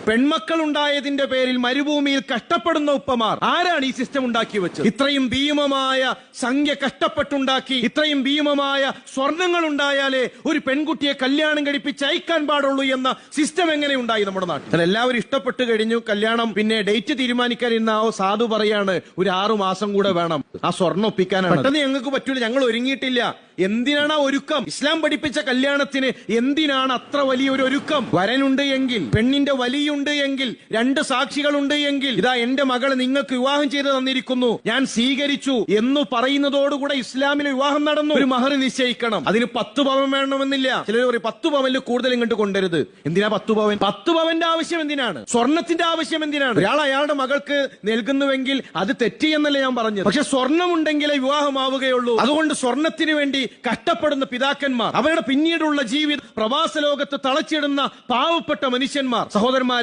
പെൺമക്കൾ ഉണ്ടായതിന്റെ പേരിൽ മരുഭൂമിയിൽ കഷ്ടപ്പെടുന്ന ഉപ്പമാർ. ആരാണ് ഈ സിസ്റ്റം ഉണ്ടാക്കി വെച്ചത്? ഇത്രയും ഭീമമായ സംഖ്യ കഷ്ടപ്പെട്ടുണ്ടാക്കി, ഇത്രയും ഭീമമായ സ്വർണങ്ങൾ ഉണ്ടായാലേ ഒരു പെൺകുട്ടിയെ കല്യാണം കഴിപ്പിച്ച് അയക്കാൻ പാടുള്ളൂ എന്ന സിസ്റ്റം എങ്ങനെ ഉണ്ടായി നമ്മുടെ നാട്ടിൽ? എല്ലാവരും ഇഷ്ടപ്പെട്ട് കഴിഞ്ഞു, കല്യാണം പിന്നെ ഡേറ്റ് തീരുമാനിക്കാൻ ഇരുന്നാവോ സാധു പറയാണ് ഒരു 6 മാസം കൂടെ വേണം ആ സ്വർണ്ണം ഒപ്പിക്കാനാണ്. പെട്ടെന്ന് ഞങ്ങൾക്ക് പറ്റൂല, ഞങ്ങൾ ഒരുങ്ങിയിട്ടില്ല. എന്തിനാണ് ആ ഒരുക്കം? ഇസ്ലാം പഠിപ്പിച്ച കല്യാണത്തിന് എന്തിനാണ് അത്ര വലിയൊരു ഒരുക്കം? വരനുണ്ട് എങ്കിൽ, പെണ്ണിന്റെ വലിയുണ്ട് എങ്കിൽ, 2 സാക്ഷികളുണ്ട് എങ്കിൽ, ഇതാ എന്റെ മകളെ നിങ്ങൾക്ക് വിവാഹം ചെയ്ത് തന്നിരിക്കുന്നു, ഞാൻ സ്വീകരിച്ചു എന്ന് പറയുന്നതോടുകൂടെ ഇസ്ലാമിലെ വിവാഹം നടന്നു. ഒരു മഹർ നിശ്ചയിക്കണം, അതിന് 10 പവൻ വേണമെന്നില്ല. ചിലർ പറയും 10 പവനിൽ കൂടുതൽ ഇങ്ങോട്ട് കൊണ്ടുവരുത്. എന്തിനാ 10 പവൻ? 10 പവന്റെ ആവശ്യം എന്തിനാണ്? സ്വർണത്തിന്റെ ആവശ്യം എന്തിനാണ്? ഒരാൾ അയാളുടെ മകൾക്ക് നൽകുന്നുവെങ്കിൽ അത് തെറ്റി എന്നല്ലേ ഞാൻ പറഞ്ഞത്. പക്ഷെ സ്വർണമുണ്ടെങ്കിലേ വിവാഹമാവുകയുള്ളൂ. അതുകൊണ്ട് സ്വർണത്തിന് വേണ്ടി കഷ്ടപ്പെടുന്ന പിതാക്കന്മാർ, അവരുടെ പിന്നീടുള്ള ജീവിതം പ്രവാസ ലോകത്ത് തളച്ചിടുന്ന പാവപ്പെട്ട മനുഷ്യന്മാർ, സഹോദരന്മാർ,